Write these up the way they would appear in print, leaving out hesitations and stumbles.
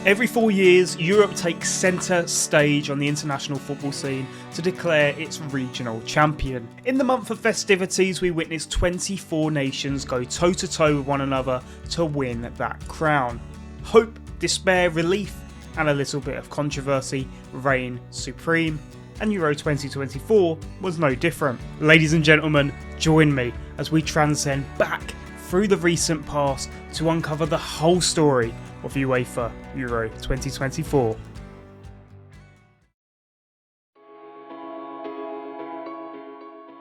Every 4 years, Europe takes centre stage on the international football scene to declare its regional champion. In the month of festivities, we witness 24 nations go toe-to-toe with one another to win that crown. Hope, despair, relief, and a little bit of controversy reign supreme, and Euro 2024 was no different. Ladies and gentlemen, join me as we transcend back through the recent past to uncover the whole story of UEFA Euro 2024.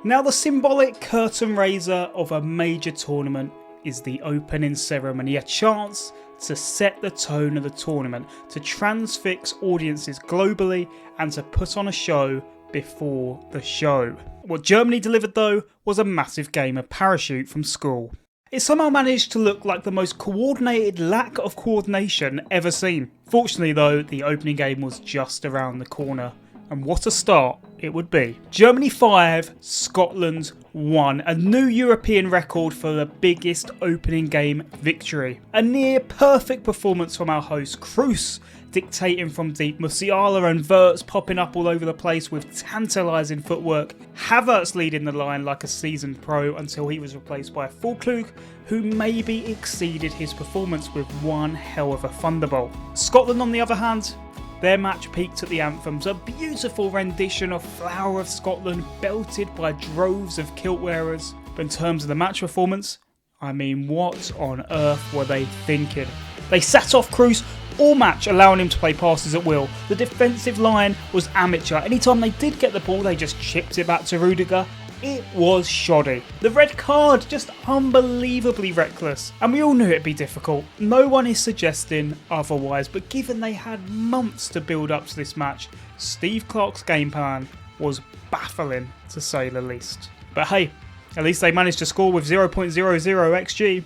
Now, the symbolic curtain raiser of a major tournament is the opening ceremony, a chance to set the tone of the tournament, to transfix audiences globally and to put on a show before the show. What Germany delivered though was a massive game of parachute from school. It somehow managed to look like the most coordinated lack of coordination ever seen. Fortunately though, the opening game was just around the corner, and what a start it would be. Germany 5, Scotland 1, a new European record for the biggest opening game victory. A near perfect performance from our host Kroos, dictating from deep, Musiala and Wirtz popping up all over the place with tantalising footwork, Havertz leading the line like a seasoned pro until he was replaced by Füllkrug, who maybe exceeded his performance with one hell of a thunderbolt. Scotland on the other hand, their match peaked at the anthems, a beautiful rendition of Flower of Scotland belted by droves of kilt wearers. But in terms of the match performance, I mean, what on earth were they thinking? They sat off Kroos all match, allowing him to play passes at will. The defensive line was amateur. Anytime they did get the ball, they just chipped it back to Rudiger. It was shoddy. The red card, just unbelievably reckless. And we all knew it'd be difficult. No one is suggesting otherwise, but given they had months to build up to this match, Steve Clarke's game plan was baffling to say the least. But hey, at least they managed to score with 0.00 XG.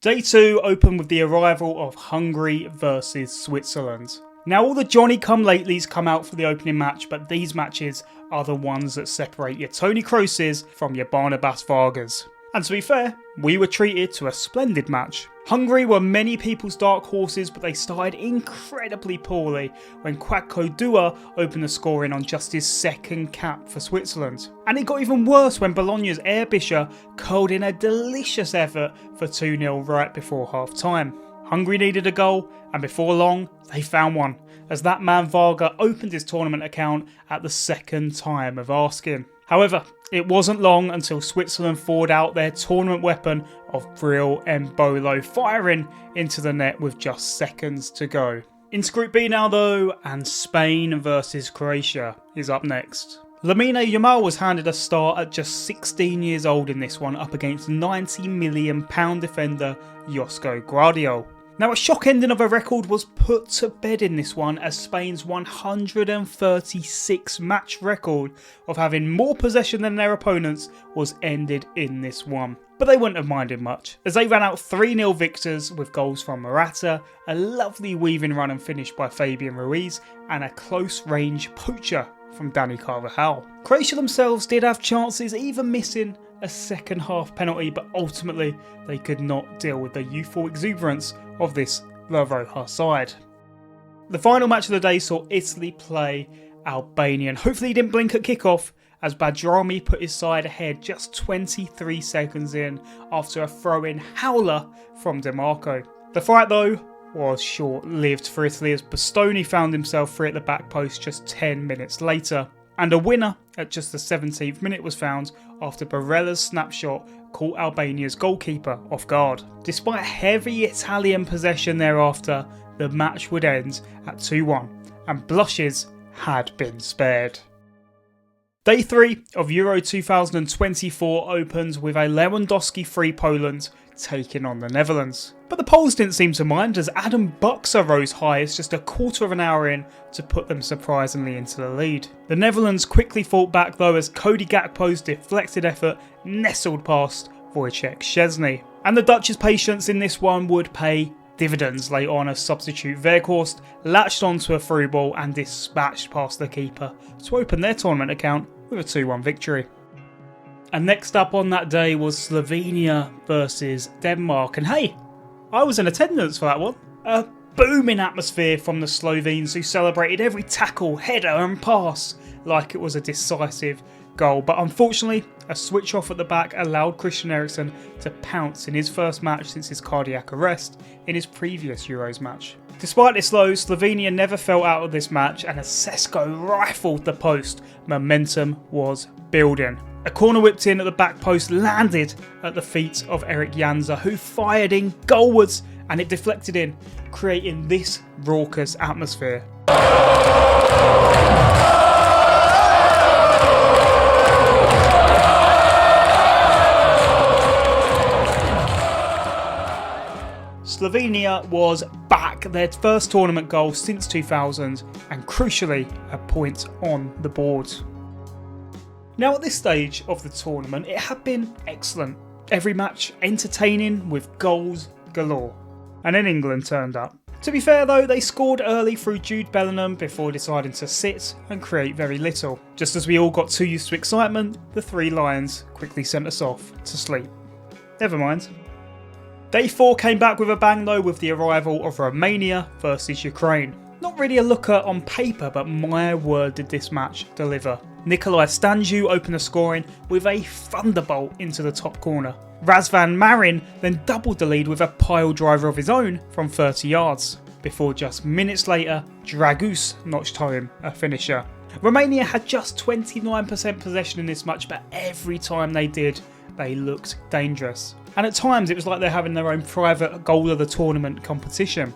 Day 2 opened with the arrival of Hungary versus Switzerland. Now, all the Johnny-come-latelys come out for the opening match, but these matches are the ones that separate your Toni Krooses from your Barnabas Vargas. And to be fair, we were treated to a splendid match. Hungary were many people's dark horses, but they started incredibly poorly when Kwadko Dua opened the scoring on just his second cap for Switzerland. And it got even worse when Bologna's Airbisher curled in a delicious effort for 2-0 right before half time. Hungary needed a goal, and before long, they found one, as that man Varga opened his tournament account at the second time of asking. However, it wasn't long until Switzerland poured out their tournament weapon of Bril Embolo, firing into the net with just seconds to go. Into Group B now though, and Spain versus Croatia is up next. Lamine Yamal was handed a start at just 16 years old in this one, up against £90 million defender Josko Gvardiol. Now, a shock ending of a record was put to bed in this one, as Spain's 136 match record of having more possession than their opponents was ended in this one. But they wouldn't have minded much, as they ran out 3-0 victors with goals from Morata, a lovely weaving run and finish by Fabian Ruiz, and a close range poacher from Dani Carvajal. Croatia themselves did have chances, even missing a second half penalty, but ultimately they could not deal with the youthful exuberance of this La Roja side. The final match of the day saw Italy play Albania, and hopefully he didn't blink at kickoff, as Badrami put his side ahead just 23 seconds in after a throw-in howler from DeMarco. The fight though was short-lived for Italy, as Bastoni found himself free at the back post just 10 minutes later. And a winner at just the 17th minute was found after Barella's snapshot caught Albania's goalkeeper off guard. Despite heavy Italian possession thereafter, the match would end at 2-1, and blushes had been spared. Day 3 of Euro 2024 opens with a Lewandowski-free Poland taking on the Netherlands. But the Poles didn't seem to mind, as Adam Buxa rose highest just a quarter of an hour in to put them surprisingly into the lead. The Netherlands quickly fought back though, as Cody Gakpo's deflected effort nestled past Wojciech Szczesny. And the Dutch's patience in this one would pay dividends later on, as substitute Weghorst latched onto a through ball and dispatched past the keeper to open their tournament account with a 2-1 victory. And next up on that day was Slovenia versus Denmark, and hey, I was in attendance for that one. A booming atmosphere from the Slovenes, who celebrated every tackle, header and pass like it was a decisive goal. But unfortunately, a switch off at the back allowed Christian Eriksen to pounce in his first match since his cardiac arrest in his previous Euros match. Despite this low, Slovenia never fell out of this match, and as Sesko rifled the post, momentum was building. A corner whipped in at the back post landed at the feet of Erik Jansa, who fired in goalwards, and it deflected in, creating this raucous atmosphere. Slovenia was back, their first tournament goal since 2000, and crucially, a point on the board. Now at this stage of the tournament, it had been excellent. Every match entertaining with goals galore. And then England turned up. To be fair though, they scored early through Jude Bellingham before deciding to sit and create very little. Just as we all got too used to excitement, the Three Lions quickly sent us off to sleep. Never mind. Day 4 came back with a bang though, with the arrival of Romania versus Ukraine. Not really a looker on paper, but my word did this match deliver. Nikolai Stanju opened the scoring with a thunderbolt into the top corner. Razvan Marin then doubled the lead with a pile driver of his own from 30 yards, before just minutes later Dragus notched home a finisher. Romania had just 29% possession in this match, but every time they did, they looked dangerous. And at times it was like they're having their own private goal of the tournament competition.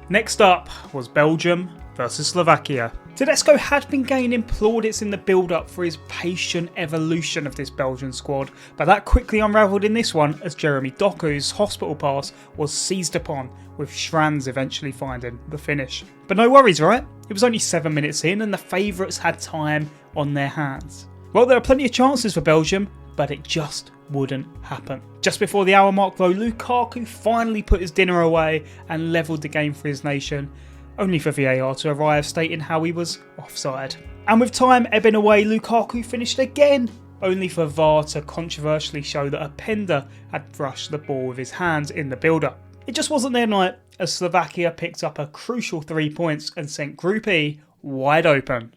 Next up was Belgium versus Slovakia. Tedesco had been gaining plaudits in the build-up for his patient evolution of this Belgian squad, but that quickly unravelled in this one as Jeremy Doku's hospital pass was seized upon, with Schranz eventually finding the finish. But no worries, right? It was only 7 minutes in and the favourites had time on their hands. Well, there are plenty of chances for Belgium, but it just wouldn't happen. Just before the hour mark though, Lukaku finally put his dinner away and levelled the game for his nation, only for VAR to arrive stating how he was offside. And with time ebbing away, Lukaku finished again, only for VAR to controversially show that Openda had brushed the ball with his hands in the build-up. It just wasn't their night, as Slovakia picked up a crucial 3 points and sent Group E wide open.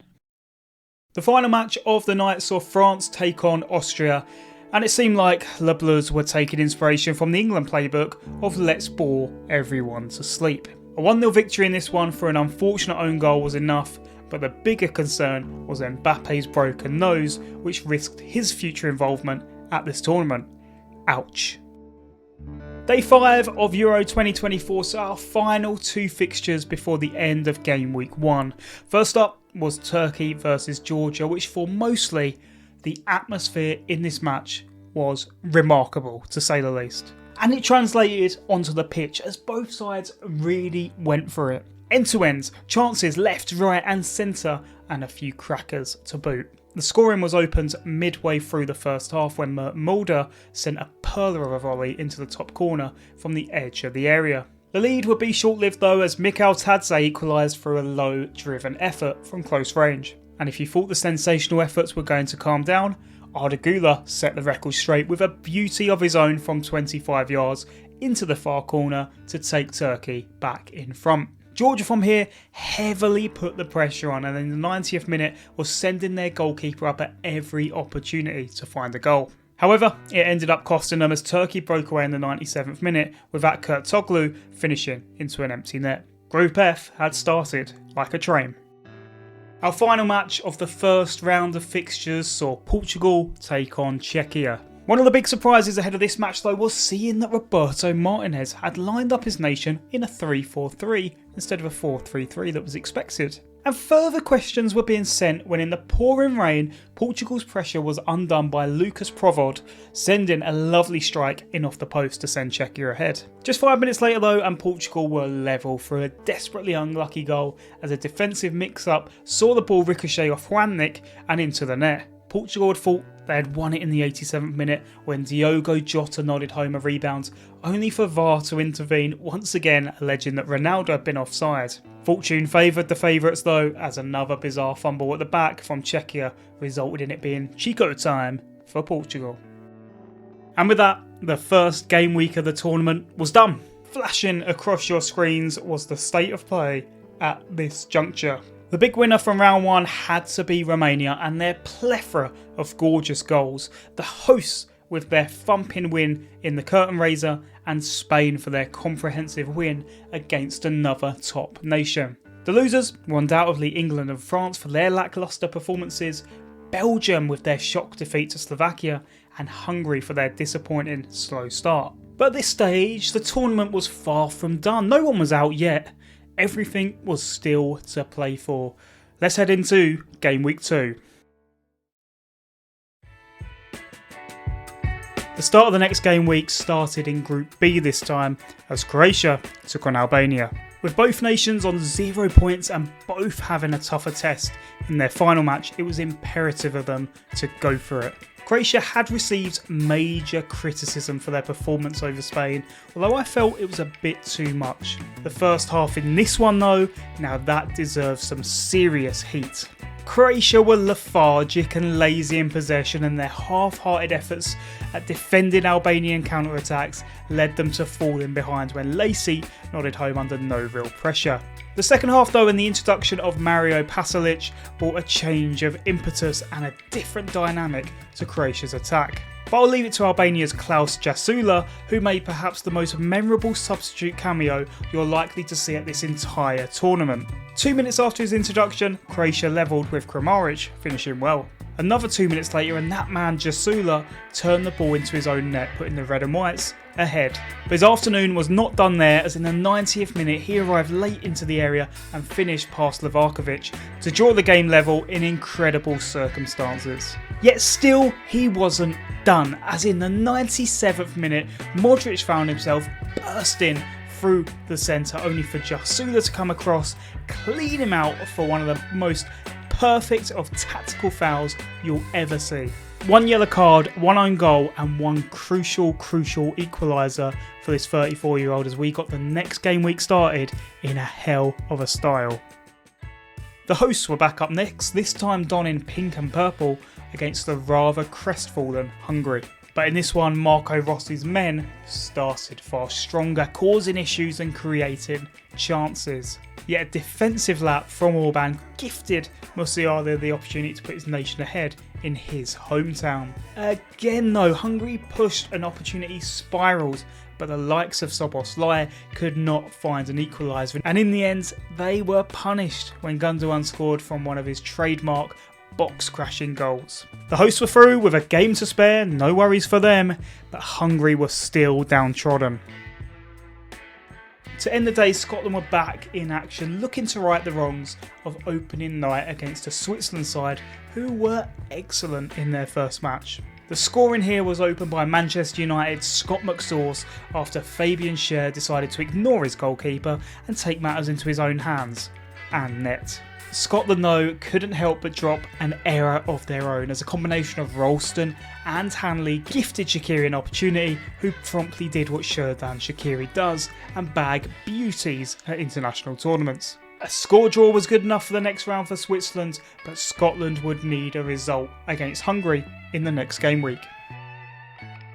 The final match of the night saw France take on Austria, and it seemed like Les Bleus were taking inspiration from the England playbook of let's bore everyone to sleep. A 1-0 victory in this one for an unfortunate own goal was enough, but the bigger concern was Mbappe's broken nose, which risked his future involvement at this tournament. Ouch. Day 5 of Euro 2024 saw our final 2 fixtures before the end of game week 1. First up was Turkey versus Georgia, which for mostly the atmosphere in this match was remarkable, to say the least. And it translated onto the pitch as both sides really went for it. End to end, chances left, right and centre, and a few crackers to boot. The scoring was opened midway through the first half when Mulder sent a perler of a volley into the top corner from the edge of the area. The lead would be short-lived though, as Mikhail Tadze equalised through a low-driven effort from close range. And if you thought the sensational efforts were going to calm down, Arda Güler set the record straight with a beauty of his own from 25 yards into the far corner to take Turkey back in front. Georgia from here heavily put the pressure on, and in the 90th minute was sending their goalkeeper up at every opportunity to find a goal. However, it ended up costing them as Turkey broke away in the 97th minute, with that Kurtoglu finishing into an empty net. Group F had started like a train. Our final match of the first round of fixtures saw Portugal take on Czechia. One of the big surprises ahead of this match though was seeing that Roberto Martinez had lined up his nation in a 3-4-3 instead of a 4-3-3 that was expected. And further questions were being sent when in the pouring rain, Portugal's pressure was undone by Lucas Provod, sending a lovely strike in off the post to send Czechia ahead. Just 5 minutes later though, and Portugal were level for a desperately unlucky goal as a defensive mix-up saw the ball ricochet off Juannik and into the net. Portugal had thought they had won it in the 87th minute when Diogo Jota nodded home a rebound, only for VAR to intervene, once again alleging that Ronaldo had been offside. Fortune favoured the favourites though, as another bizarre fumble at the back from Czechia resulted in it being Chico time for Portugal. And with that, the first game week of the tournament was done. flashing across your screens was the state of play at this juncture. The big winner from round 1 had to be Romania and their plethora of gorgeous goals. The hosts with their thumping win in the curtain raiser, and Spain for their comprehensive win against another top nation. The losers were undoubtedly England and France for their lacklustre performances, Belgium with their shock defeat to Slovakia, and Hungary for their disappointing slow start. But at this stage, the tournament was far from done. No one was out yet. Everything was still to play for. Let's head into game week 2. The start of the next game week started in Group B this time, as Croatia took on Albania. With both nations on 0 points and both having a tougher test in their final match, it was imperative of them to go for it. Croatia had received major criticism for their performance over Spain, although I felt it was a bit too much. The first half in this one though, now that deserves some serious heat. Croatia were lethargic and lazy in possession, and their half-hearted efforts at defending Albanian counter-attacks led them to falling behind when Lacey nodded home under no real pressure. The second half though, and the introduction of Mario Pasalic, brought a change of impetus and a different dynamic to Croatia's attack. But I'll leave it to Albania's Klaus Jasula, who made perhaps the most memorable substitute cameo you're likely to see at this entire tournament. 2 minutes after his introduction, Croatia levelled with Kramaric, finishing well. Another 2 minutes later and that man Jasula turned the ball into his own net, putting the red and whites ahead. But his afternoon was not done there, as in the 90th minute he arrived late into the area and finished past Livakovic to draw the game level in incredible circumstances. Yet still he wasn't done, as in the 97th minute Modric found himself bursting through the centre, only for Jasula to come across, clean him out for one of the most perfect of tactical fouls you'll ever see. One yellow card, one own goal and one crucial equaliser for this 34-year-old as we got the next game week started in a hell of a style. The hosts were back up next, this time donning pink and purple against the rather crestfallen Hungary. But in this one, Marco Rossi's men started far stronger, causing issues and creating chances. Yet a defensive lap from Orban gifted Musiala the opportunity to put his nation ahead in his hometown. Again though, Hungary pushed and opportunity spiraled, but the likes of Szoboszlai could not find an equaliser, and in the end they were punished when Gundogan scored from one of his trademark box-crashing goals. The hosts were through with a game to spare, no worries for them, but Hungary was still downtrodden. To end the day, Scotland were back in action, looking to right the wrongs of opening night against a Switzerland side who were excellent in their first match. The scoring here was opened by Manchester United's Scott McSauce after Fabian Schär decided to ignore his goalkeeper and take matters into his own hands and net. Scotland though couldn't help but drop an error of their own as a combination of Ralston and Hanley gifted Shaqiri an opportunity, who promptly did what Sherdan Shaqiri does and bag beauties at international tournaments. A score draw was good enough for the next round for Switzerland, but Scotland would need a result against Hungary in the next game week.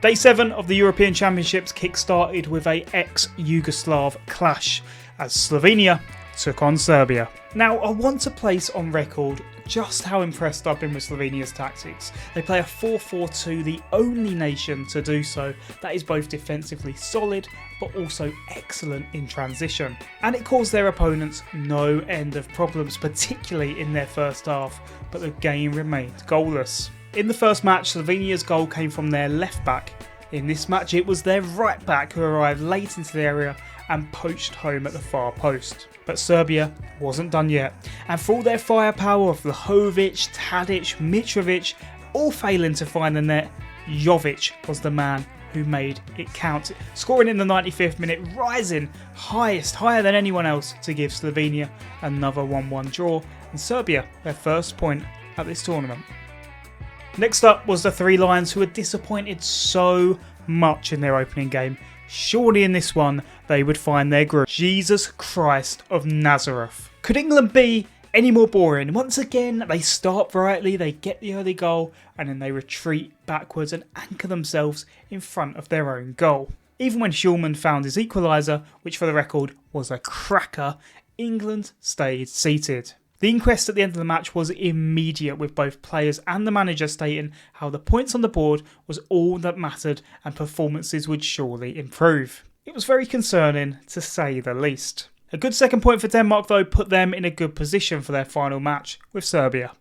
Day 7 of the European Championships kick-started with a ex-Yugoslav clash as Slovenia took on Serbia. Now, I want to place on record just how impressed I've been with Slovenia's tactics. They play a 4-4-2, the only nation to do so that is both defensively solid but also excellent in transition. And it caused their opponents no end of problems, particularly in their first half, but the game remained goalless. In the first match, Slovenia's goal came from their left back. In this match, it was their right back who arrived late into the area and poached home at the far post. But Serbia wasn't done yet, and for all their firepower of Vlahovic, Tadic, Mitrovic all failing to find the net, Jovic was the man who made it count, scoring in the 95th minute, rising higher than anyone else to give Slovenia another 1-1 draw and Serbia their first point at this tournament. Next up was the Three Lions, who were disappointed so much in their opening game. Surely in this one they would find their groove. Jesus Christ of Nazareth. Could England be any more boring? Once again, they start brightly, they get the early goal, and then they retreat backwards and anchor themselves in front of their own goal. Even when Schulman found his equaliser, which for the record was a cracker, England stayed seated. The inquest at the end of the match was immediate, with both players and the manager stating how the points on the board was all that mattered and performances would surely improve. It was very concerning, to say the least. A good second point for Denmark though put them in a good position for their final match with Serbia.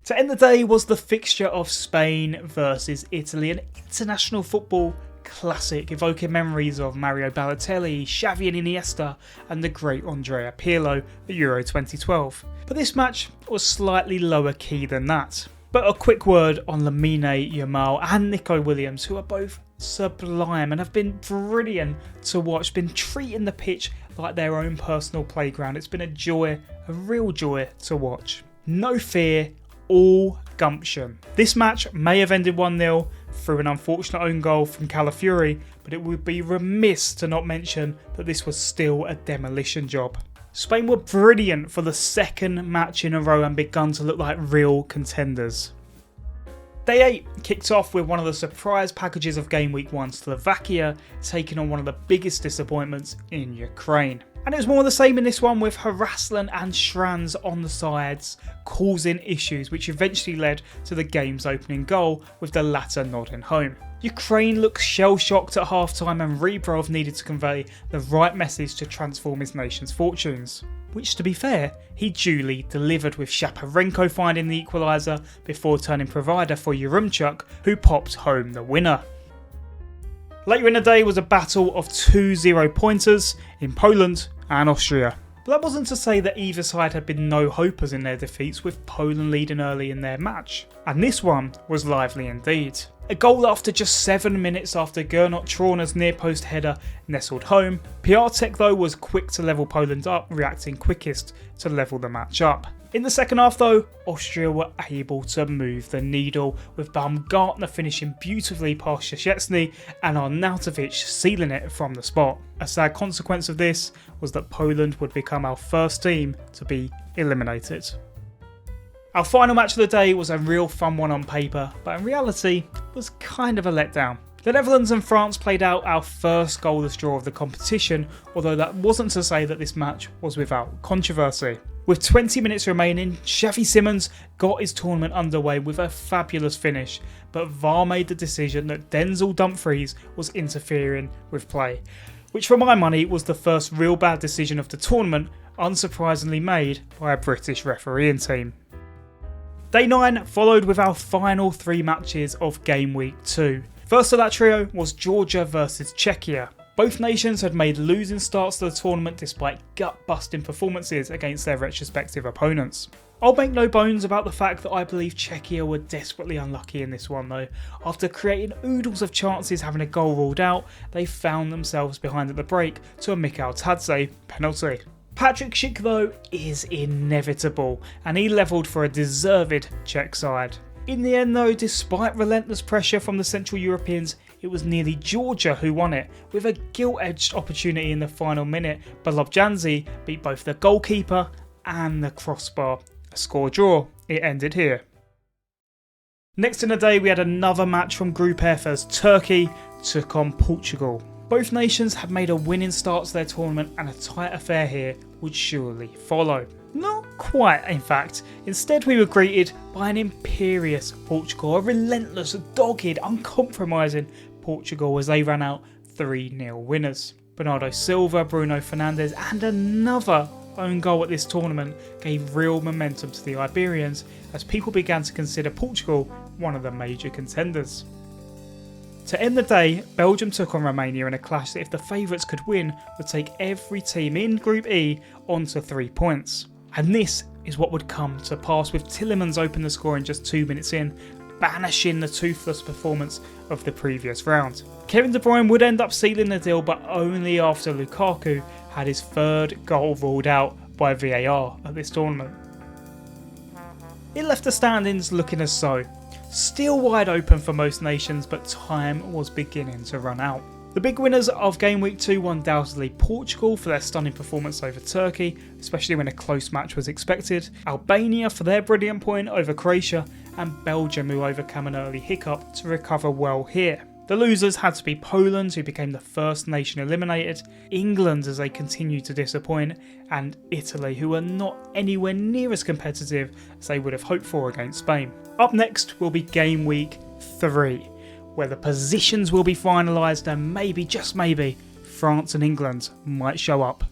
To end the day was the fixture of Spain versus Italy, an international football classic evoking memories of Mario Balotelli, Xavi and Iniesta and the great Andrea Pirlo at Euro 2012. But this match was slightly lower key than that. But a quick word on Lamine Yamal and Nico Williams, who are both sublime and have been brilliant to watch, been treating the pitch like their own personal playground. It's been a joy, a real joy to watch. No fear, all gumption. This match may have ended 1-0 through an unfortunate own goal from Calafiori, but it would be remiss to not mention that this was still a demolition job. Spain were brilliant for the second match in a row and begun to look like real contenders. Day 8 kicked off with one of the surprise packages of game week 1, Slovakia taking on one of the biggest disappointments in Ukraine. And it was more of the same in this one, with Haraslan and Shrans on the sides causing issues, which eventually led to the game's opening goal, with the latter nodding home. Ukraine looked shell-shocked at half-time and Rebrov needed to convey the right message to transform his nation's fortunes. Which, to be fair, he duly delivered, with Shaparenko finding the equaliser before turning provider for Yaremchuk, who popped home the winner. Later in the day was a battle of 2 0-pointers in Poland and Austria. But that wasn't to say that either side had been no hopers in their defeats, with Poland leading early in their match. And this one was lively indeed. A goal after just 7 minutes after Gernot Trauner's near post header nestled home. Piatek though was quick to level Poland up, reacting quickest to level the match up. In the second half though, Austria were able to move the needle, with Baumgartner finishing beautifully past Szczesny and Arnautovic sealing it from the spot. A sad consequence of this was that Poland would become our first team to be eliminated. Our final match of the day was a real fun one on paper, but in reality was kind of a letdown. The Netherlands and France played out our first goalless draw of the competition, although that wasn't to say that this match was without controversy. With 20 minutes remaining, Xavi Simons got his tournament underway with a fabulous finish, but VAR made the decision that Denzel Dumfries was interfering with play, which for my money was the first real bad decision of the tournament, unsurprisingly made by a British refereeing team. Day 9 followed with our final 3 matches of game week 2. First of that trio was Georgia versus Czechia. Both nations had made losing starts to the tournament despite gut-busting performances against their retrospective opponents. I'll make no bones about the fact that I believe Czechia were desperately unlucky in this one though. After creating oodles of chances having a goal ruled out, they found themselves behind at the break to a Mikhail Tadze penalty. Patrick Schick though is inevitable, and he levelled for a deserved Czech side. In the end though, despite relentless pressure from the Central Europeans, it was nearly Georgia who won it, with a gilt-edged opportunity in the final minute. Balobjanzi beat both the goalkeeper and the crossbar. A score draw, it ended here. Next in the day we had another match from Group F as Turkey took on Portugal. Both nations had made a winning start to their tournament, and a tight affair here would surely follow. Not quite, in fact. Instead we were greeted by an imperious Portugal, a relentless, dogged, uncompromising Portugal as they ran out 3-0 winners. Bernardo Silva, Bruno Fernandes and another own goal at this tournament gave real momentum to the Iberians as people began to consider Portugal one of the major contenders. To end the day, Belgium took on Romania in a clash that, if the favourites could win, would take every team in Group E onto 3 points. And this is what would come to pass, with Tielemans opening the score in just 2 minutes in, banishing the toothless performance of the previous round. Kevin De Bruyne would end up sealing the deal, but only after Lukaku had his third goal ruled out by VAR at this tournament. It left the standings looking as so. Still wide open for most nations, but time was beginning to run out. The big winners of game week 2 were undoubtedly Portugal for their stunning performance over Turkey, especially when a close match was expected, Albania for their brilliant point over Croatia, and Belgium, who overcame an early hiccup to recover well here. The The losers had to be Poland, who became the first nation eliminated, England as they continued to disappoint, and Italy, who were not anywhere near as competitive as they would have hoped for against Spain. Up next will be game week 3, where the positions will be finalised and maybe, just maybe, France and England might show up.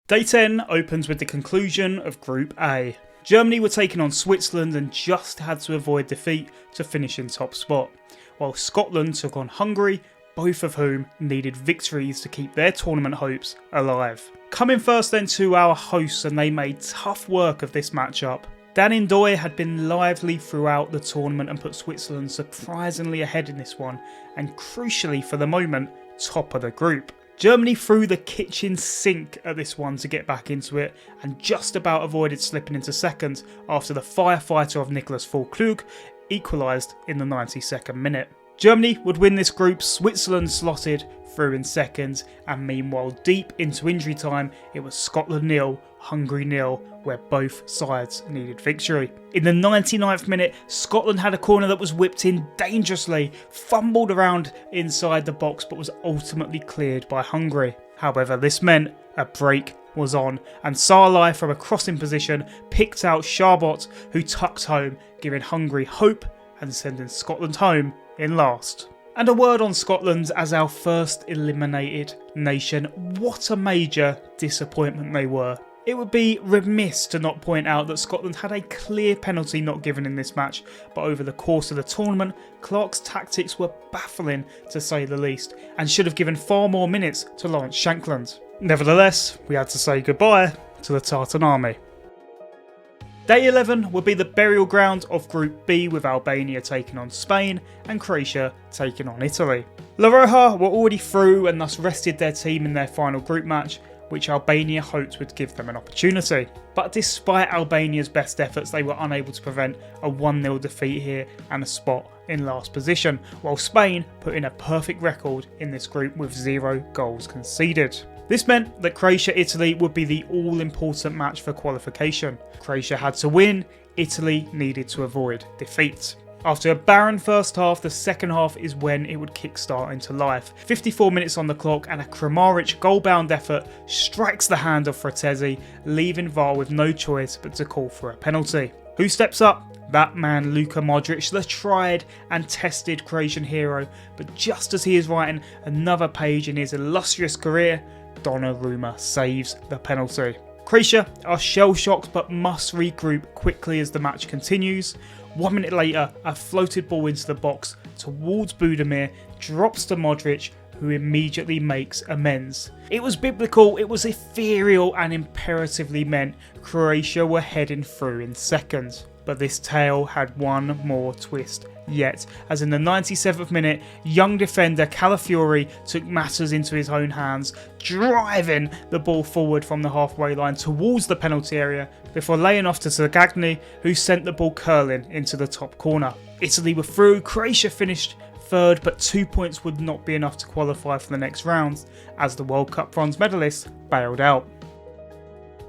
Day 10 opens with the conclusion of Group A. Germany were taking on Switzerland and just had to avoid defeat to finish in top spot, while Scotland took on Hungary, both of whom needed victories to keep their tournament hopes alive. Coming first then to our hosts, and they made tough work of this matchup. Dan N'Doye had been lively throughout the tournament and put Switzerland surprisingly ahead in this one, and crucially for the moment, top of the group. Germany threw the kitchen sink at this one to get back into it and just about avoided slipping into second after the firefighter of Niklas Füllkrug equalised in the 92nd minute. Germany would win this group, Switzerland slotted through in second, and meanwhile deep into injury time it was Scotland 0, Hungary 0, where both sides needed victory. In the 99th minute, Scotland had a corner that was whipped in dangerously, fumbled around inside the box but was ultimately cleared by Hungary. However, this meant a break was on, and Sarlai from a crossing position picked out Charbot, who tucked home, giving Hungary hope and sending Scotland home in last. And a word on Scotland as our first eliminated nation. What a major disappointment they were. It would be remiss to not point out that Scotland had a clear penalty not given in this match, but over the course of the tournament, Clark's tactics were baffling to say the least, and should have given far more minutes to Lawrence Shankland. Nevertheless, we had to say goodbye to the Tartan Army. Day 11 will be the burial ground of Group B, with Albania taking on Spain and Croatia taking on Italy. La Roja were already through and thus rested their team in their final group match, which Albania hoped would give them an opportunity. But despite Albania's best efforts, they were unable to prevent a 1-0 defeat here and a spot in last position, while Spain put in a perfect record in this group with 0 goals conceded. This meant that Croatia-Italy would be the all-important match for qualification. Croatia had to win, Italy needed to avoid defeat. After a barren first half, the second half is when it would kickstart into life. 54 minutes on the clock and a Kramaric goal-bound effort strikes the hand of Fratesi, leaving VAR with no choice but to call for a penalty. Who steps up? That man Luka Modric, the tried and tested Croatian hero, but just as he is writing another page in his illustrious career, Donnarumma saves the penalty. Croatia are shell-shocked but must regroup quickly as the match continues. 1 minute later, a floated ball into the box towards Budimir drops to Modric, who immediately makes amends. It was biblical, it was ethereal, and imperatively meant Croatia were heading through in second. But this tale had one more twist yet, as in the 97th minute, young defender Calafiori took matters into his own hands, driving the ball forward from the halfway line towards the penalty area before laying off to Zagagni, who sent the ball curling into the top corner. Italy were through, Croatia finished third, but 2 points would not be enough to qualify for the next round as the World Cup bronze medalists bailed out.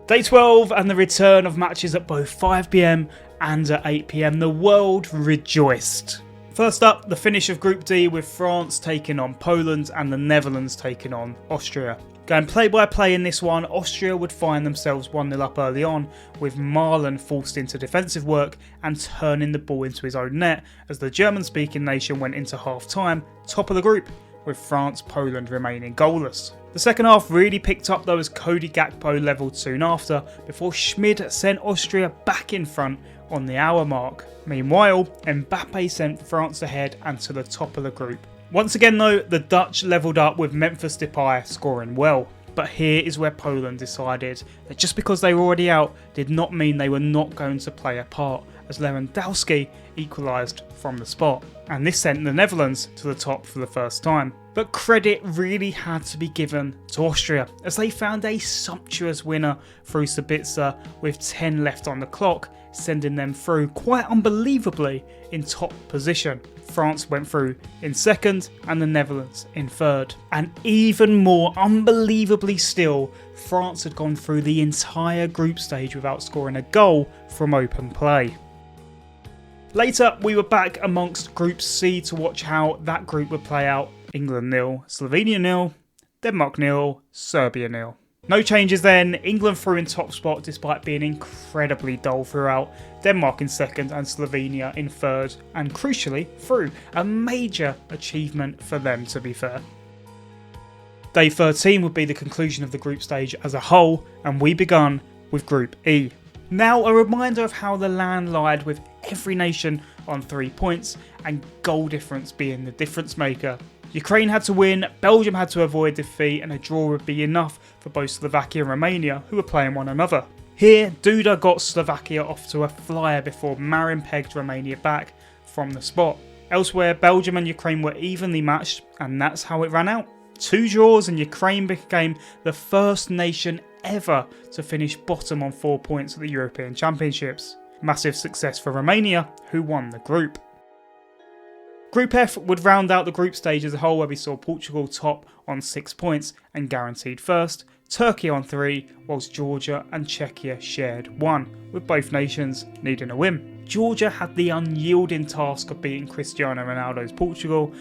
Day 12 and the return of matches at both 5 PM and at 8 PM. The world rejoiced. First up, the finish of Group D with France taking on Poland and the Netherlands taking on Austria. Going play by play in this one, Austria would find themselves 1-0 up early on, with Marlon forced into defensive work and turning the ball into his own net as the German-speaking nation went into half-time, top of the group, with France-Poland remaining goalless. The second half really picked up though as Cody Gakpo levelled soon after, before Schmid sent Austria back in front on the hour mark. Meanwhile, Mbappe sent France ahead and to the top of the group. Once again though, the Dutch levelled up with Memphis Depay scoring well. But here is where Poland decided that just because they were already out did not mean they were not going to play a part, as Lewandowski equalised from the spot. And this sent the Netherlands to the top for the first time. But credit really had to be given to Austria, as they found a sumptuous winner through Sabitzer with 10 left on the clock, sending them through quite unbelievably in top position. France went through in second and the Netherlands in third. And even more unbelievably still, France had gone through the entire group stage without scoring a goal from open play. Later, we were back amongst Group C to watch how that group would play out. England 0, Slovenia 0, Denmark 0, Serbia 0. No changes then, England through in top spot despite being incredibly dull throughout, Denmark in second and Slovenia in third, and crucially through, a major achievement for them to be fair. Day 13 would be the conclusion of the group stage as a whole, and we begun with Group E. Now a reminder of how the land lied with every nation on 3 points and goal difference being the difference maker. Ukraine had to win, Belgium had to avoid defeat, and a draw would be enough for both Slovakia and Romania, who were playing one another. Here, Duda got Slovakia off to a flyer before Marin pegged Romania back from the spot. Elsewhere, Belgium and Ukraine were evenly matched, and that's how it ran out. 2 draws and Ukraine became the first nation ever to finish bottom on 4 points at the European Championships. Massive success for Romania, who won the group. Group F would round out the group stage as a whole, where we saw Portugal top on 6 points and guaranteed first, Turkey on 3, whilst Georgia and Czechia shared 1, with both nations needing a win. Georgia had the unyielding task of beating Cristiano Ronaldo's Portugal,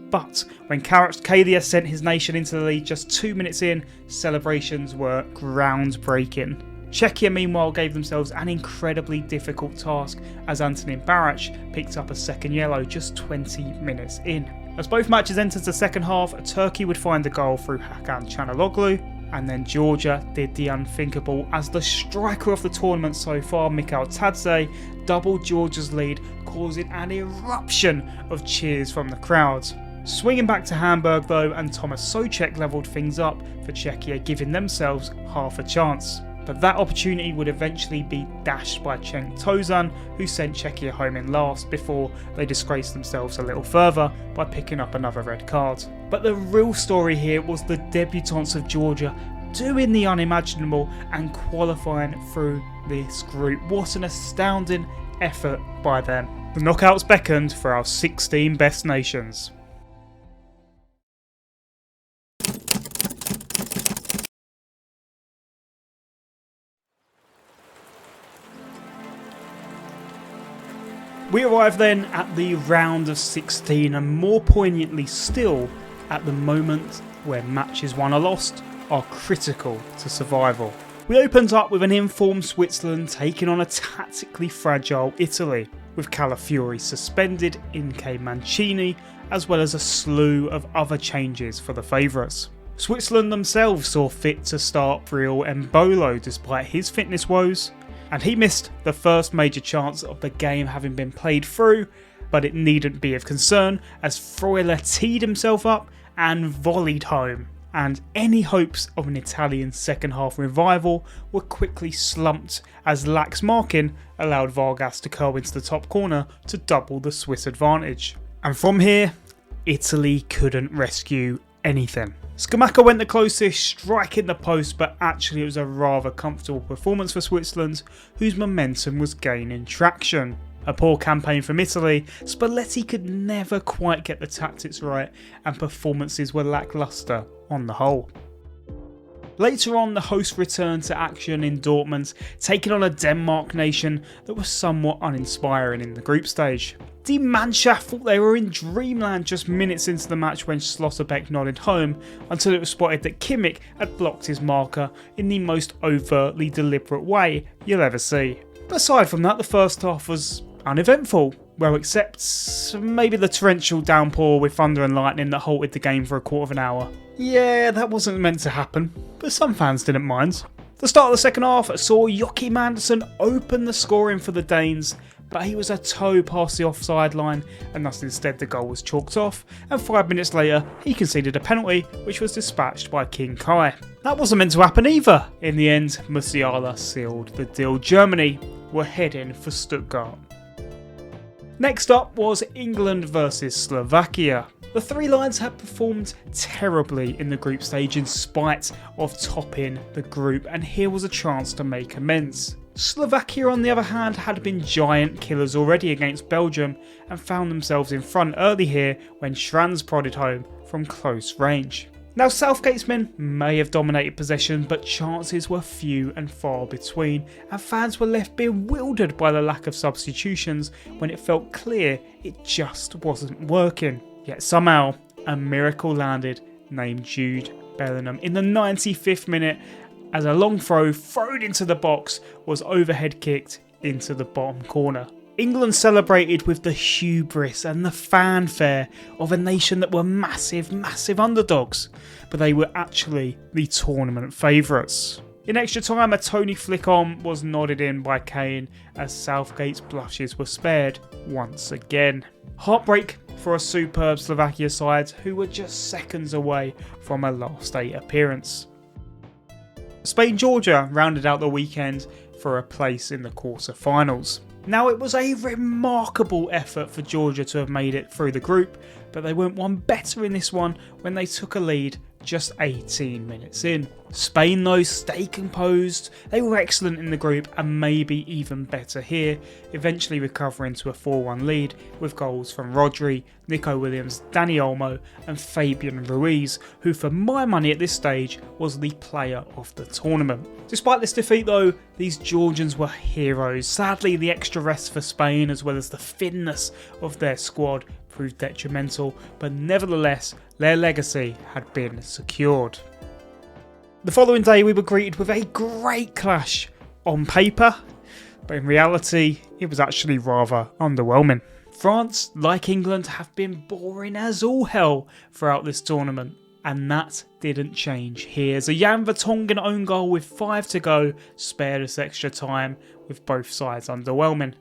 but when Kvaratskhelia sent his nation into the lead just 2 minutes in, celebrations were groundbreaking. Czechia meanwhile gave themselves an incredibly difficult task as Antonin Barac picked up a second yellow just 20 minutes in. As both matches entered the second half, Turkey would find a goal through Hakan Çalhanoğlu, and then Georgia did the unthinkable as the striker of the tournament so far, Mikhail Tadze, doubled Georgia's lead, causing an eruption of cheers from the crowds. Swinging back to Hamburg though, and Tomas Souček levelled things up for Czechia, giving themselves half a chance. But that opportunity would eventually be dashed by Cenk Tosun, who sent Czechia home in last before they disgraced themselves a little further by picking up another red card. But the real story here was the debutants of Georgia doing the unimaginable and qualifying through this group. What an astounding effort by them. The knockouts beckoned for our 16 best nations. We arrive then at the round of 16, and more poignantly still, at the moment where matches won or lost are critical to survival. We opened up with an informed Switzerland taking on a tactically fragile Italy, with Calafiori suspended, Inke Mancini, as well as a slew of other changes for the favourites. Switzerland themselves saw fit to start Breel Embolo despite his fitness woes, and he missed the first major chance of the game having been played through, but it needn't be of concern as Freuler teed himself up and volleyed home, and any hopes of an Italian second half revival were quickly slumped as lax marking allowed Vargas to curl into the top corner to double the Swiss advantage. And from here, Italy couldn't rescue anything. Scamacca went the closest, striking the post, but actually it was a rather comfortable performance for Switzerland, whose momentum was gaining traction. A poor campaign from Italy, Spalletti could never quite get the tactics right, and performances were lacklustre on the whole. Later on, the hosts returned to action in Dortmund, taking on a Denmark nation that was somewhat uninspiring in the group stage. Die Mannschaft thought they were in dreamland just minutes into the match when Schlotterbeck nodded home, until it was spotted that Kimmich had blocked his marker in the most overtly deliberate way you'll ever see. But aside from that, the first half was uneventful. Well, except maybe the torrential downpour with thunder and lightning that halted the game for a quarter of an hour. Yeah, that wasn't meant to happen, but some fans didn't mind. The start of the second half saw Joachim Andersen open the scoring for the Danes, but he was a toe past the offside line, and thus instead the goal was chalked off, and 5 minutes later he conceded a penalty which was dispatched by King Kai. That wasn't meant to happen either. In the end, Musiala sealed the deal. Germany were heading for Stuttgart. Next up was England versus Slovakia. The Three Lions had performed terribly in the group stage in spite of topping the group, and here was a chance to make amends. Slovakia, on the other hand, had been giant killers already against Belgium and found themselves in front early here when Schranz prodded home from close range. Now Southgate's men may have dominated possession, but chances were few and far between, and fans were left bewildered by the lack of substitutions when it felt clear it just wasn't working. Yet somehow a miracle landed named Jude Bellingham in the 95th minute as a long throw thrown into the box was overhead kicked into the bottom corner. England celebrated with the hubris and the fanfare of a nation that were massive underdogs, but they were actually the tournament favourites. In extra time, a Tony flick on was nodded in by Kane as Southgate's blushes were spared once again. Heartbreak for a superb Slovakia side who were just seconds away from a last 8 appearance. Spain-Georgia rounded out the weekend for a place in the quarter-finals. Now it was a remarkable effort for Georgia to have made it through the group, but they went one better in this one when they took a lead just 18 minutes in. Spain though stayed composed, they were excellent in the group and maybe even better here, eventually recovering to a 4-1 lead with goals from Rodri, Nico Williams, Dani Olmo and Fabian Ruiz, who for my money at this stage was the player of the tournament. Despite this defeat though, these Georgians were heroes. Sadly the extra rest for Spain as well as the thinness of their squad proved detrimental, but nevertheless their legacy had been secured. The following day we were greeted with a great clash on paper, but in reality it was actually rather underwhelming. France, like England, have been boring as all hell throughout this tournament, and that didn't change here as a Jan Vertonghen own goal with 5 to go spared us extra time, with both sides underwhelming.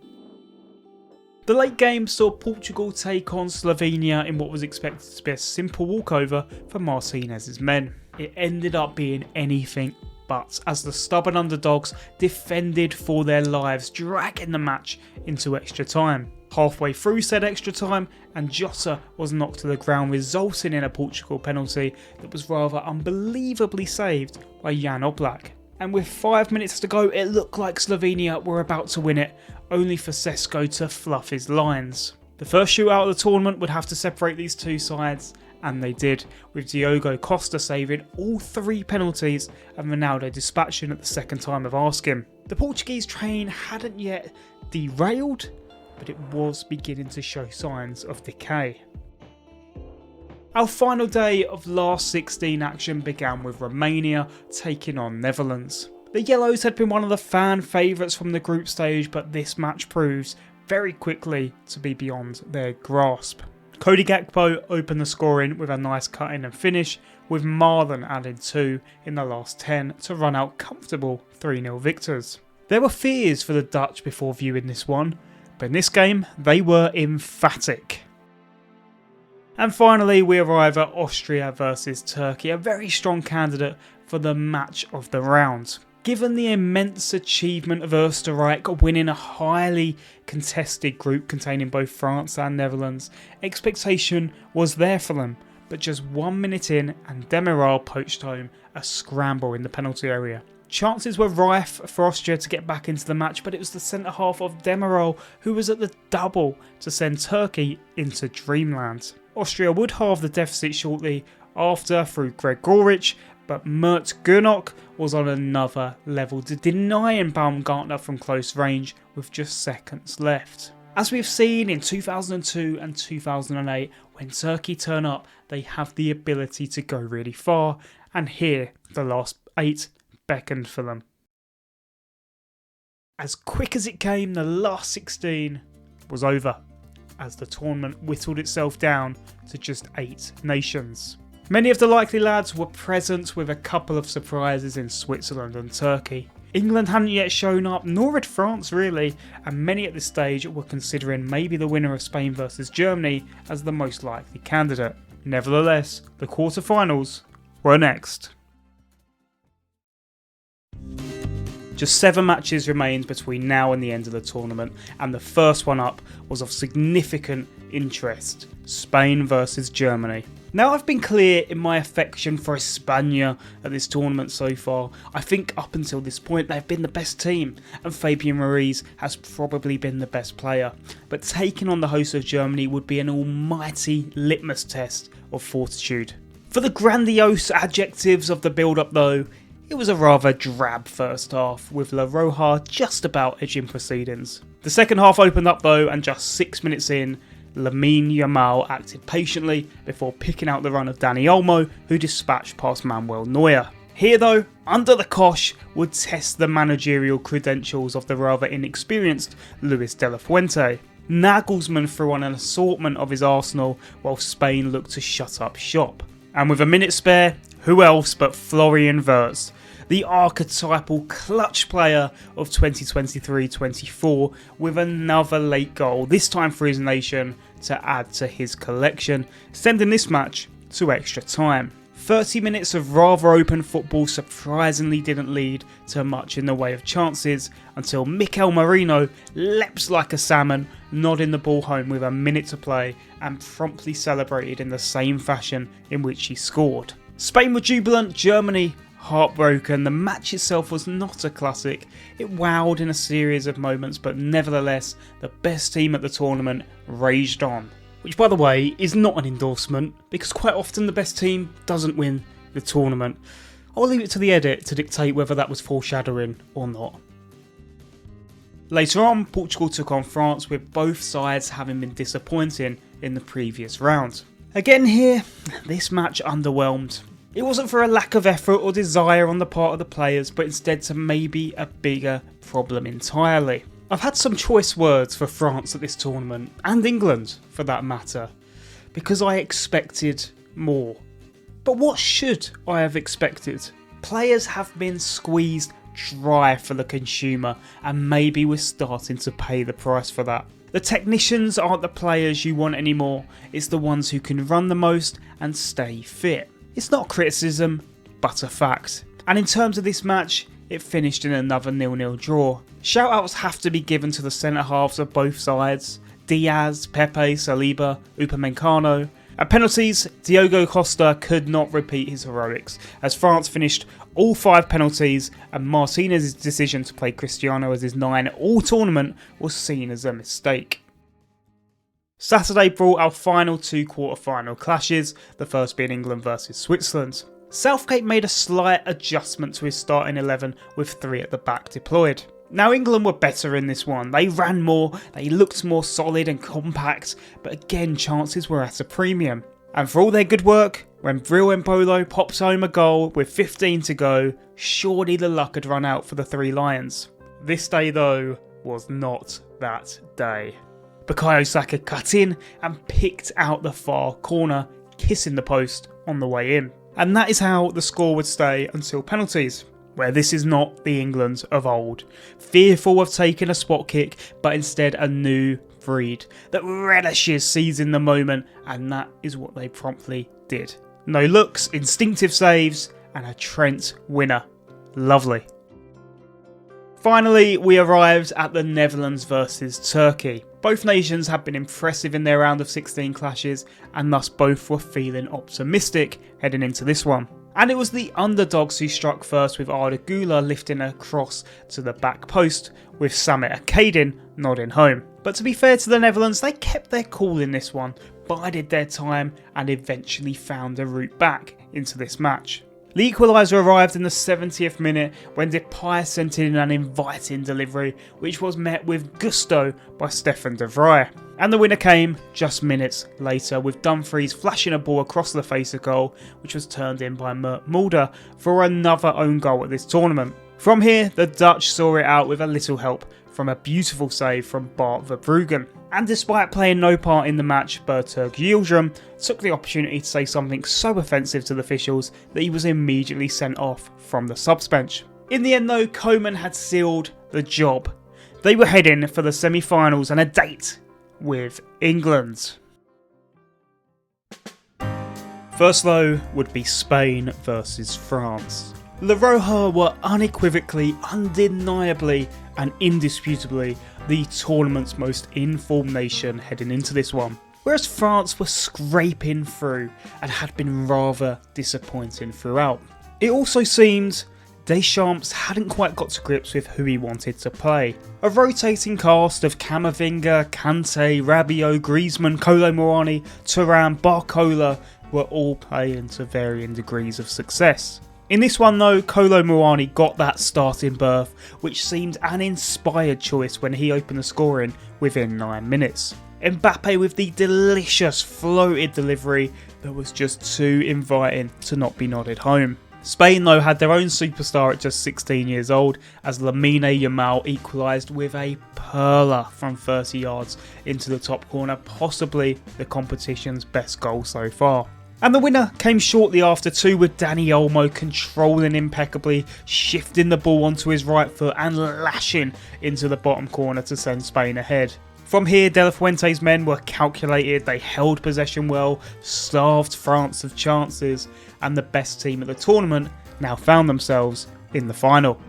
The late game saw Portugal take on Slovenia in what was expected to be a simple walkover for Martinez's men. It ended up being anything but, as the stubborn underdogs defended for their lives, dragging the match into extra time. Halfway through said extra time, and Jota was knocked to the ground, resulting in a Portugal penalty that was rather unbelievably saved by Jan Oblak. And with 5 minutes to go, it looked like Slovenia were about to win it, only for Sesko to fluff his lines. The first shootout of the tournament would have to separate these two sides, and they did, with Diogo Costa saving all 3 penalties and Ronaldo dispatching at the second time of asking. The Portuguese train hadn't yet derailed, but it was beginning to show signs of decay. Our final day of last 16 action began with Romania taking on Netherlands. The Yellows had been one of the fan favourites from the group stage, but this match proves very quickly to be beyond their grasp. Cody Gakpo opened the scoring with a nice cut-in and finish, with Marlon adding 2 in the last 10 to run out comfortable 3-0 victors. There were fears for the Dutch before viewing this one, but in this game they were emphatic. And finally we arrive at Austria versus Turkey, a very strong candidate for the match of the round. Given the immense achievement of Österreich winning a highly contested group containing both France and Netherlands, expectation was there for them, but just 1 minute in and Demiral poached home a scramble in the penalty area. Chances were rife for Austria to get back into the match, but it was the centre half of Demiral who was at the double to send Turkey into dreamland. Austria would halve the deficit shortly after through Gregoric, but Mert Gernok was on another level, denying Baumgartner from close range with just seconds left. As we've seen in 2002 and 2008, when Turkey turn up, they have the ability to go really far, and here the last 8 beckoned for them. As quick as it came, the last 16 was over, as the tournament whittled itself down to just 8 nations. Many of the likely lads were present, with a couple of surprises in Switzerland and Turkey. England hadn't yet shown up, nor had France really, and many at this stage were considering maybe the winner of Spain versus Germany as the most likely candidate. Nevertheless, the quarter-finals were next. Just 7 matches remained between now and the end of the tournament, and the first one up was of significant interest: Spain versus Germany. Now, I've been clear in my affection for España at this tournament so far. I think up until this point they've been the best team, and Fabian Ruiz has probably been the best player. But taking on the hosts of Germany would be an almighty litmus test of fortitude. For the grandiose adjectives of the build-up though, it was a rather drab first half, with La Roja just about edging proceedings. The second half opened up though, and just 6 minutes in, Lamine Yamal acted patiently before picking out the run of Dani Olmo, who dispatched past Manuel Neuer. Here though, under the cosh would test the managerial credentials of the rather inexperienced Luis de la Fuente. Nagelsmann threw on an assortment of his Arsenal while Spain looked to shut up shop. And with a minute spare, who else but Florian Wirtz, the archetypal clutch player of 2023-24, with another late goal, this time for his nation, to add to his collection, sending this match to extra time. 30 minutes of rather open football surprisingly didn't lead to much in the way of chances until Mikel Merino leaps like a salmon, nodding the ball home with a minute to play, and promptly celebrated in the same fashion in which he scored. Spain were jubilant, Germany heartbroken. The match itself was not a classic. It wowed in a series of moments, but nevertheless, the best team at the tournament raged on. Which, by the way, is not an endorsement, because quite often the best team doesn't win the tournament. I'll leave it to the edit to dictate whether that was foreshadowing or not. Later on, Portugal took on France, with both sides having been disappointing in the previous round. Again here, this match underwhelmed. It wasn't for a lack of effort or desire on the part of the players, but instead to maybe a bigger problem entirely. I've had some choice words for France at this tournament, and England for that matter, because I expected more. But what should I have expected? Players have been squeezed dry for the consumer, and maybe we're starting to pay the price for that. The technicians aren't the players you want anymore, it's the ones who can run the most and stay fit. It's not criticism, but a fact. And in terms of this match, it finished in another 0-0 draw. Shoutouts have to be given to the centre halves of both sides: Diaz, Pepe, Saliba, Upamecano. At penalties, Diogo Costa could not repeat his heroics, as France finished all 5 penalties, and Martinez's decision to play Cristiano as his 9 all tournament was seen as a mistake. Saturday brought our final 2 quarter-final clashes, the first being England versus Switzerland. Southgate made a slight adjustment to his starting 11 with 3 at the back deployed. Now England were better in this one, they ran more, they looked more solid and compact, but again chances were at a premium. And for all their good work, when Bril Embolo pops home a goal with 15 to go, surely the luck had run out for the 3 Lions. This day though was not that day. Bukayo Saka cut in and picked out the far corner, kissing the post on the way in. And that is how the score would stay until penalties, where this is not the England of old, fearful of taking a spot kick, but instead a new breed that relishes seizing the moment, and that is what they promptly did. No looks, instinctive saves, and a Trent winner. Lovely. Finally, we arrived at the Netherlands versus Turkey. Both nations had been impressive in their round of 16 clashes, and thus both were feeling optimistic heading into this one. And it was the underdogs who struck first, with Arda Güler lifting a cross to the back post, with Samet Akadin nodding home. But to be fair to the Netherlands, they kept their cool in this one, bided their time, and eventually found a route back into this match. The equaliser arrived in the 70th minute when Depay sent in an inviting delivery, which was met with gusto by Stefan de Vrij. And the winner came just minutes later, with Dumfries flashing a ball across the face of goal, which was turned in by Mert Mulder for another own goal at this tournament. From here, the Dutch saw it out with a little help from a beautiful save from Bart Verbruggen. And despite playing no part in the match, Bertug Yildirim took the opportunity to say something so offensive to the officials that he was immediately sent off from the subs bench. In the end though, Koeman had sealed the job. They were heading for the semi-finals and a date with England. First though would be Spain versus France. La Roja were unequivocally, undeniably and indisputably the tournament's most informed nation heading into this one, whereas France were scraping through and had been rather disappointing throughout. It also seemed Deschamps hadn't quite got to grips with who he wanted to play. A rotating cast of Camavinga, Kante, Rabiot, Griezmann, Kolo Muani, Thuram, Barcola were all playing to varying degrees of success. In this one though, Kolo Muani got that starting berth, which seemed an inspired choice when he opened the scoring within 9 minutes. Mbappe with the delicious floated delivery that was just too inviting to not be nodded home. Spain though had their own superstar at just 16 years old, as Lamine Yamal equalised with a perler from 30 yards into the top corner, possibly the competition's best goal so far. And the winner came shortly after too, with Dani Olmo controlling impeccably, shifting the ball onto his right foot and lashing into the bottom corner to send Spain ahead. From here, De La Fuente's men were calculated, they held possession well, starved France of chances, and the best team at the tournament now found themselves in the final.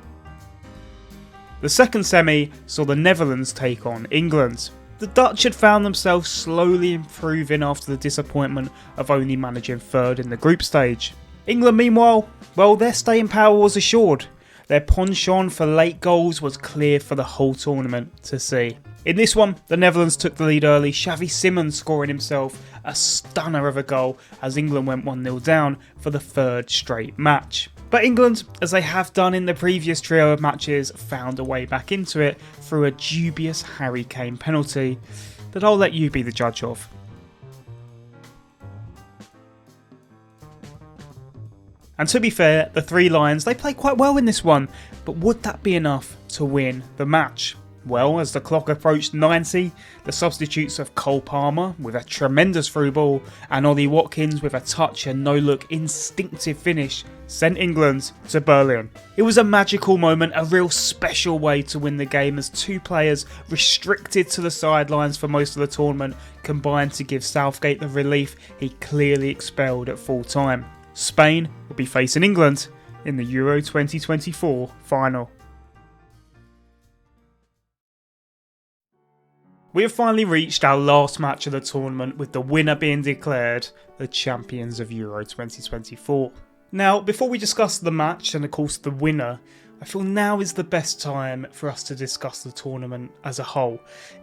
The second semi saw the Netherlands take on England. The Dutch had found themselves slowly improving after the disappointment of only managing third in the group stage. England meanwhile, well, their staying power was assured. Their penchant for late goals was clear for the whole tournament to see. In this one, the Netherlands took the lead early, Xavi Simons scoring himself a stunner of a goal as England went 1-0 down for the third straight match. But England, as they have done in the previous trio of matches, found a way back into it through a dubious Harry Kane penalty that I'll let you be the judge of. And to be fair, the Three Lions, they played quite well in this one, but would that be enough to win the match? Well, as the clock approached 90, the substitutes of Cole Palmer with a tremendous through ball and Ollie Watkins with a touch and no-look instinctive finish sent England to Berlin. It was a magical moment, a real special way to win the game, as two players restricted to the sidelines for most of the tournament combined to give Southgate the relief he clearly expelled at full time. Spain will be facing England in the Euro 2024 final. We have finally reached our last match of the tournament, with the winner being declared the champions of Euro 2024. Now, before we discuss the match and of course the winner, I feel now is the best time for us to discuss the tournament as a whole,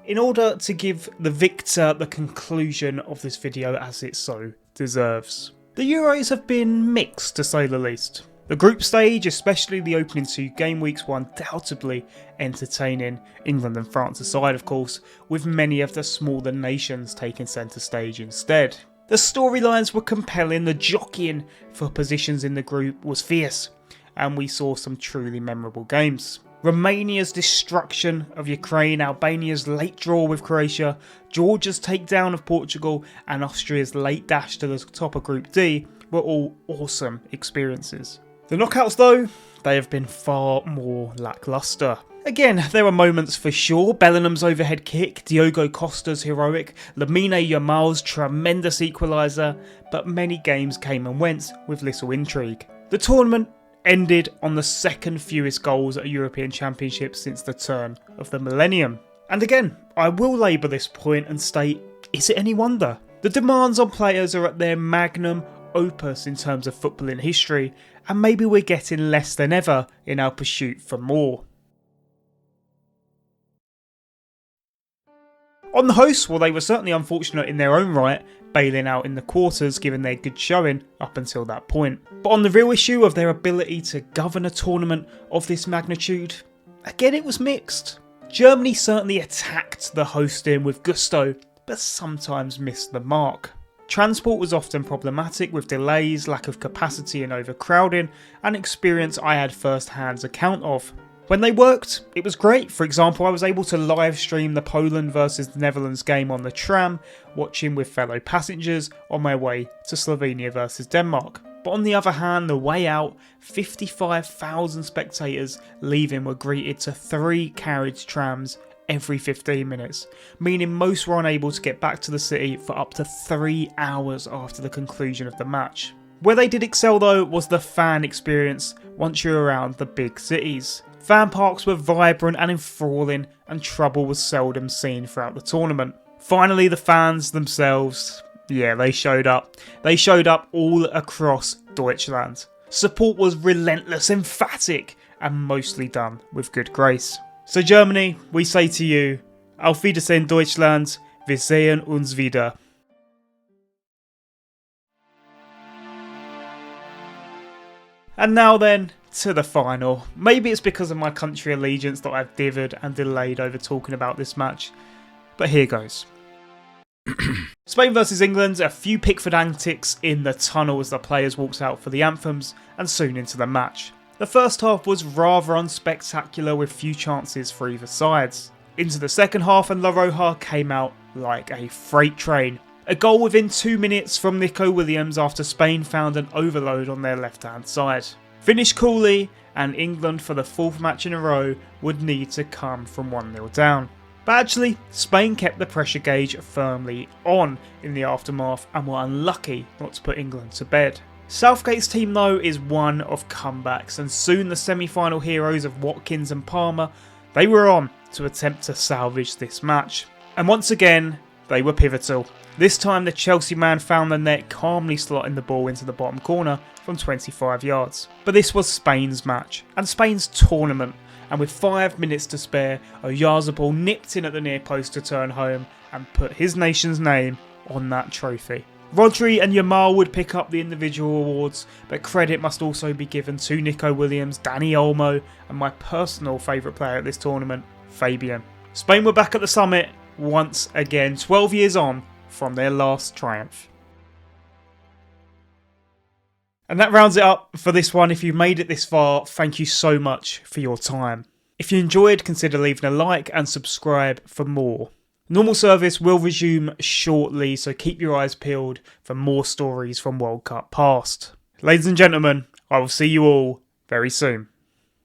in order to give the victor the conclusion of this video as it so deserves. The Euros have been mixed, to say the least. The group stage, especially the opening two game weeks, were undoubtedly entertaining, England and France aside of course, with many of the smaller nations taking centre stage instead. The storylines were compelling, the jockeying for positions in the group was fierce, and we saw some truly memorable games. Romania's destruction of Ukraine, Albania's late draw with Croatia, Georgia's takedown of Portugal, and Austria's late dash to the top of Group D were all awesome experiences. The knockouts though, they have been far more lacklustre. Again, there were moments for sure. Bellingham's overhead kick, Diogo Costa's heroic, Lamine Yamal's tremendous equaliser, but many games came and went with little intrigue. The tournament ended on the second fewest goals at a European Championship since the turn of the millennium. And again, I will labour this point and state, is it any wonder? The demands on players are at their magnum opus in terms of footballing history, and maybe we're getting less than ever in our pursuit for more. On the hosts, well, they were certainly unfortunate in their own right, bailing out in the quarters given their good showing up until that point. But on the real issue of their ability to govern a tournament of this magnitude, again it was mixed. Germany certainly attacked the hosting with gusto, but sometimes missed the mark. Transport was often problematic with delays, lack of capacity and overcrowding, an experience I had first-hand account of. When they worked, it was great. For example, I was able to live stream the Poland versus the Netherlands game on the tram, watching with fellow passengers on my way to Slovenia versus Denmark. But on the other hand, the way out, 55,000 spectators leaving were greeted to 3 carriage trams every 15 minutes, meaning most were unable to get back to the city for up to 3 hours after the conclusion of the match. Where they did excel though was the fan experience once you're around the big cities. Fan parks were vibrant and enthralling, and trouble was seldom seen throughout the tournament. Finally, the fans themselves, yeah, they showed up. They showed up all across Deutschland. Support was relentless, emphatic, and mostly done with good grace. So Germany, we say to you, Auf Wiedersehen Deutschland, wir sehen uns wieder. And now then, to the final. Maybe it's because of my country allegiance that I've dithered and delayed over talking about this match, but here goes. Spain versus England, a few Pickford antics in the tunnel as the players walked out for the anthems, and soon into the match. The first half was rather unspectacular with few chances for either sides. Into the second half and La Roja came out like a freight train. A goal within 2 minutes from Nico Williams after Spain found an overload on their left hand side. Finished coolly, and England for the fourth match in a row would need to come from 1-0 down. But actually, Spain kept the pressure gauge firmly on in the aftermath and were unlucky not to put England to bed. Southgate's team though is one of comebacks, and soon the semi-final heroes of Watkins and Palmer, they were on to attempt to salvage this match. And once again, they were pivotal. This time the Chelsea man found the net, calmly slotting the ball into the bottom corner from 25 yards. But this was Spain's match, and Spain's tournament, and with 5 minutes to spare, Oyarzabal nipped in at the near post to turn home and put his nation's name on that trophy. Rodri and Yamal would pick up the individual awards, but credit must also be given to Nico Williams, Dani Olmo, and my personal favourite player at this tournament, Fabian. Spain were back at the summit once again, 12 years on from their last triumph. And that rounds it up for this one. If you made it this far, thank you so much for your time. If you enjoyed, consider leaving a like and subscribe for more. Normal service will resume shortly, so keep your eyes peeled for more stories from World Cup past. Ladies and gentlemen, I will see you all very soon.